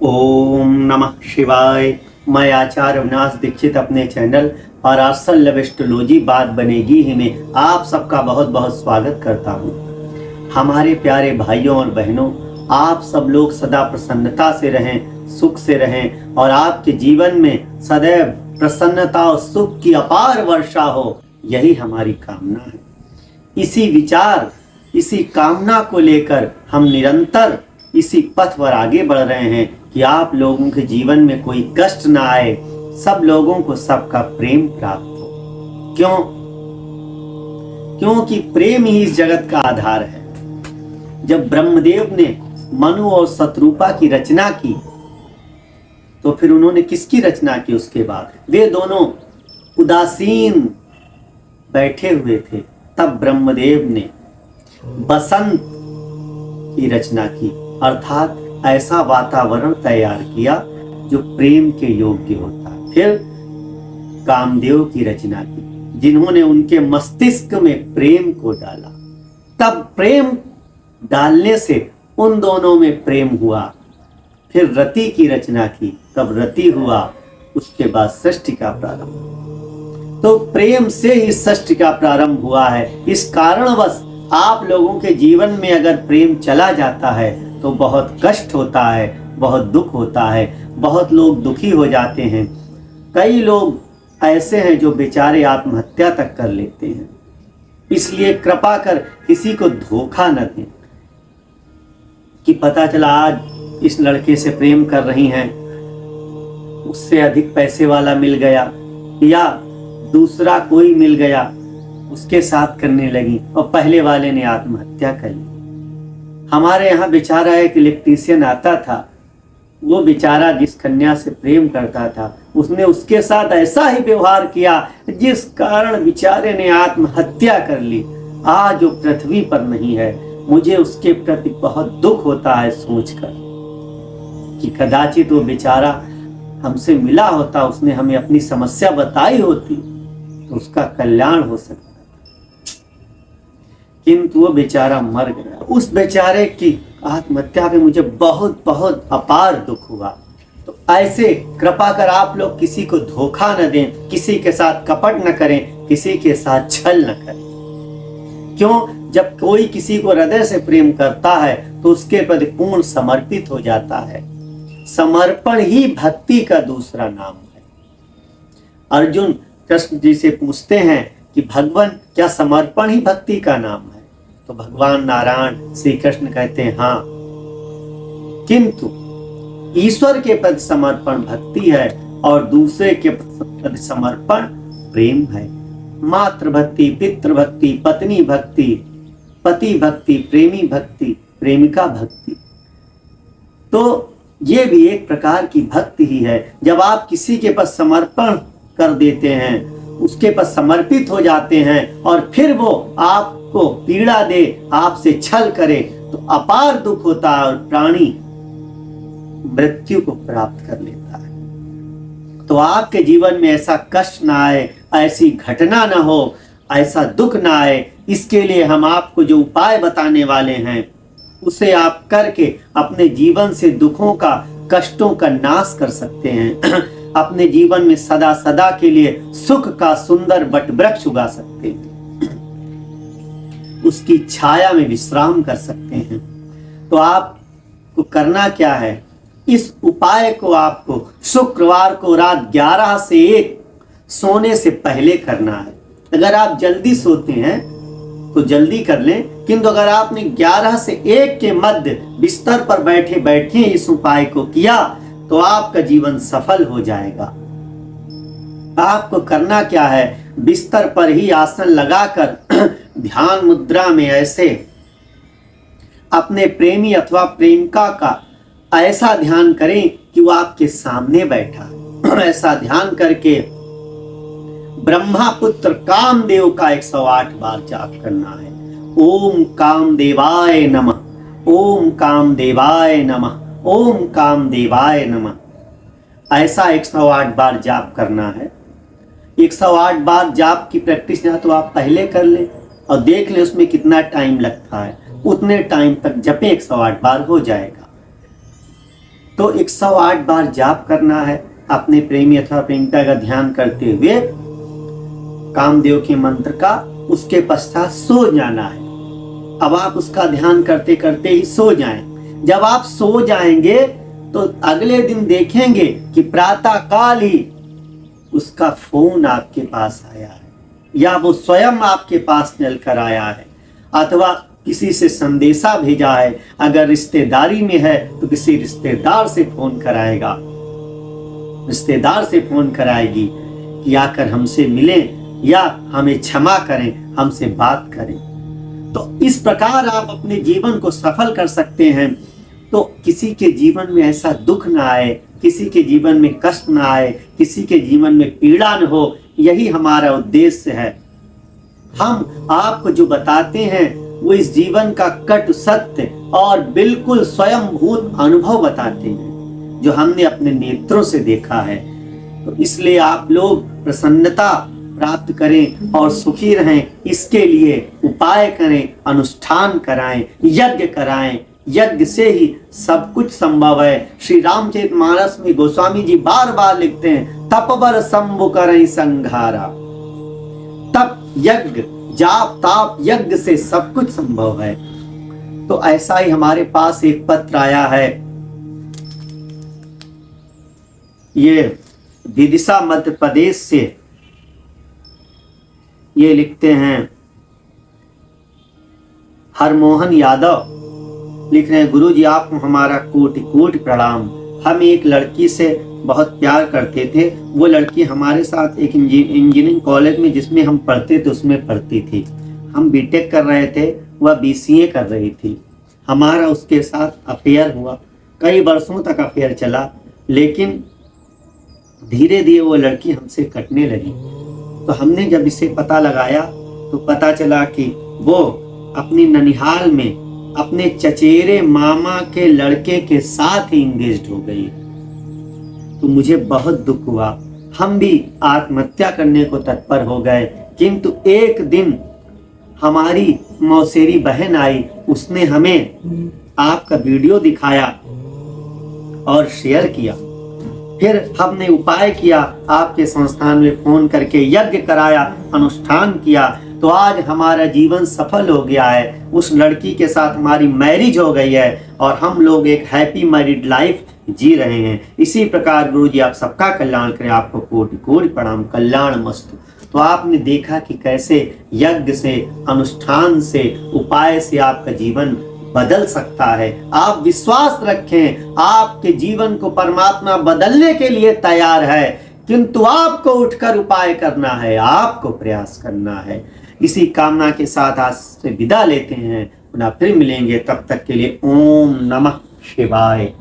ओम नमः शिवाय। मैं आचार्य अविनाश दीक्षित अपने चैनल पराशर लव एस्ट्रोलॉजी बात बनेगी ही में आप सबका बहुत बहुत स्वागत करता हूँ। हमारे प्यारे भाइयों और बहनों, आप सब लोग सदा प्रसन्नता से रहें, सुख से रहें और आपके जीवन में सदैव प्रसन्नता और सुख की अपार वर्षा हो, यही हमारी कामना है। इसी विचार, इसी कामना को लेकर हम निरंतर इसी पथ पर आगे बढ़ रहे हैं कि आप लोगों के जीवन में कोई कष्ट ना आए, सब लोगों को सबका प्रेम प्राप्त हो। क्यों? क्योंकि प्रेम ही इस जगत का आधार है। जब ब्रह्मदेव ने मनु और शत्रुपा की रचना की तो फिर उन्होंने किसकी रचना की? उसके बाद वे दोनों उदासीन बैठे हुए थे, तब ब्रह्मदेव ने बसंत की रचना की, अर्थात ऐसा वातावरण तैयार किया जो प्रेम के योग्य होता है। फिर कामदेव की रचना की, जिन्होंने उनके मस्तिष्क में प्रेम को डाला। तब प्रेम डालने से उन दोनों में प्रेम हुआ। फिर रति की रचना की, तब रति हुआ। उसके बाद सृष्टि का प्रारंभ। तो प्रेम से ही सृष्टि का प्रारंभ हुआ है। इस कारणवश आप लोगों के जीवन में अगर प्रेम चला जाता है तो बहुत कष्ट होता है, बहुत दुख होता है, बहुत लोग दुखी हो जाते हैं। कई लोग ऐसे हैं जो बेचारे आत्महत्या तक कर लेते हैं। इसलिए कृपा कर किसी को धोखा न दें कि पता चला आज इस लड़के से प्रेम कर रही हैं, उससे अधिक पैसे वाला मिल गया या दूसरा कोई मिल गया, उसके साथ करने लगी और पहले वाले ने आत्महत्या कर ली। हमारे यहाँ बेचारा एक इलेक्ट्रीशियन आता था, वो बेचारा जिस कन्या से प्रेम करता था उसने उसके साथ ऐसा ही व्यवहार किया जिस कारण बेचारे ने आत्महत्या कर ली। आज वो पृथ्वी पर नहीं है। मुझे उसके प्रति बहुत दुख होता है सोचकर कि कदाचित वो बेचारा हमसे मिला होता, उसने हमें अपनी समस्या बताई होती तो उसका कल्याण हो सकता, किंतु वो बेचारा मर गया। उस बेचारे की आत्महत्या पे मुझे बहुत बहुत अपार दुख हुआ। तो ऐसे कृपा कर आप लोग किसी को धोखा न दें, किसी के साथ कपट न करें, किसी के साथ छल न करें। क्यों? जब कोई किसी को हृदय से प्रेम करता है तो उसके प्रति पूर्ण समर्पित हो जाता है। समर्पण ही भक्ति का दूसरा नाम है। अर्जुन कृष्ण जी से पूछते हैं कि भगवान, क्या समर्पण ही भक्ति का नाम है? तो भगवान नारायण श्री कृष्ण कहते हैं हाँ, किंतु ईश्वर के प्रति समर्पण भक्ति है और दूसरे के प्रति समर्पण प्रेम है। मातृ भक्ति, पितृ भक्ति, पत्नी भक्ति, पति भक्ति, प्रेमी भक्ति, प्रेमिका भक्ति। तो ये भी एक प्रकार की भक्ति ही है। जब आप किसी के पास समर्पण कर देते हैं, उसके पास समर्पित हो जाते हैं और फिर वो आपको पीड़ा दे, आपसे छल करे, तो अपार दुख होता है और प्राणी मृत्यु को प्राप्त कर लेता है। तो आपके जीवन में ऐसा कष्ट ना आए, ऐसी घटना ना हो, ऐसा दुख ना आए, इसके लिए हम आपको जो उपाय बताने वाले हैं उसे आप करके अपने जीवन से दुखों का, कष्टों का नाश कर सकते हैं। अपने जीवन में सदा सदा के लिए सुख का सुंदर वट वृक्ष उगा सकते हैं, उसकी छाया में विश्राम कर सकते हैं। तो आपको करना क्या है? इस उपाय को आपको शुक्रवार को रात 11 से 1 सोने से पहले करना है। अगर आप जल्दी सोते हैं तो जल्दी कर लें, किंतु अगर आपने 11 से 1 के मध्य बिस्तर पर बैठे बैठे इस उपाय को किया तो आपका जीवन सफल हो जाएगा। आपको करना क्या है? बिस्तर पर ही आसन लगाकर ध्यान मुद्रा में ऐसे अपने प्रेमी अथवा प्रेमिका का ऐसा ध्यान करें कि वो आपके सामने बैठा। ऐसा ध्यान करके ब्रह्मा पुत्र कामदेव का 108 बार जाप करना है। ओम कामदेवाय नमः, ओम कामदेवाय नमः, ओम कामदेवाय नमः। ऐसा 108 बार जाप करना है। 108 बार जाप की प्रैक्टिस ना तो आप पहले कर लें और देख लें उसमें कितना टाइम लगता है, उतने टाइम तक जपे 108 बार हो जाएगा। तो 108 बार जाप करना है अपने प्रेमी अथवा प्रेमिका का ध्यान करते हुए कामदेव के मंत्र का। उसके पश्चात सो जाना है। अब आप उसका ध्यान करते करते ही सो जाएं। जब आप सो जाएंगे तो अगले दिन देखेंगे कि प्रातः काल ही उसका फोन आपके पास आया है, या वो स्वयं आपके पास चलकर आया है, अथवा किसी से संदेशा भेजा है। अगर रिश्तेदारी में है तो किसी रिश्तेदार से फोन कराएगा, रिश्तेदार से फोन कराएगी कि आकर हमसे मिलें या हमें क्षमा करें, हमसे बात करें। तो इस प्रकार आप अपने जीवन को सफल कर सकते हैं। तो किसी के जीवन में ऐसा दुख ना आए, किसी के जीवन में कष्ट ना आए, किसी के जीवन में पीड़ा न हो, यही हमारा उद्देश्य है। हम आपको जो बताते हैं वो इस जीवन का कटु सत्य और बिल्कुल स्वयंभूत अनुभव बताते हैं जो हमने अपने नेत्रों से देखा है। तो इसलिए आप लोग प्रसन्नता प्राप्त करें और सुखी रहें, इसके लिए उपाय करें, अनुष्ठान कराएं, यज्ञ कराएं। यज्ञ से ही सब कुछ संभव है। श्री रामचरितमानस में गोस्वामी जी बार बार लिखते हैं, तपवर शंभु करई संघारा। तप, यज्ञ, जाप, ताप, यज्ञ से सब कुछ संभव है। तो ऐसा ही हमारे पास एक पत्र आया है, ये विदिशा मध्य प्रदेश से। ये लिखते हैं हरमोहन यादव, लिख रहे हैं, गुरु जी आपको हमारा कोटि कोटि प्रणाम। हम एक लड़की से बहुत प्यार करते थे। वो लड़की हमारे साथ एक इंजीनियरिंग कॉलेज में जिसमें हम पढ़ते थे उसमें पढ़ती थी। हम बीटेक कर रहे थे, वह बीसीए कर रही थी। हमारा उसके साथ अफेयर हुआ, कई वर्षों तक अफेयर चला, लेकिन धीरे धीरे वो लड़की हमसे कटने लगी। तो हमने जब इसे पता लगाया तो पता चला कि वो अपनी ननिहाल में अपने चचेरे मामा के लड़के के साथ ही इंगेज्ड हो गई। तो मुझे बहुत दुख हुआ। हम भी आत्महत्या करने को तत्पर हो गए, किंतु एक दिन हमारी मौसेरी बहन आई, उसने हमें आपका वीडियो दिखाया और शेयर किया। फिर हमने उपाय किया, आपके संस्थान में फोन करके यज्ञ कराया, अनुष्ठान किया, तो आज हमारा जीवन सफल हो गया है। उस लड़की के साथ हमारी मैरिज हो गई है और हम लोग एक हैप्पी मैरिड लाइफ जी रहे हैं। इसी प्रकार गुरु जी आप सबका कल्याण करें। आपको कोटि कोटि प्रणाम, कल्याण मस्तु। तो आपने देखा कि कैसे यज्ञ से, अनुष्ठान से, उपाय से आपका जीवन बदल सकता है। आप विश्वास रखें, आपके जीवन को परमात्मा बदलने के लिए तैयार है, किंतु आपको उठकर उपाय करना है, आपको प्रयास करना है। इसी कामना के साथ आज से विदा लेते हैं, पुनः फिर मिलेंगे। तब तक के लिए ओम नमः शिवाय।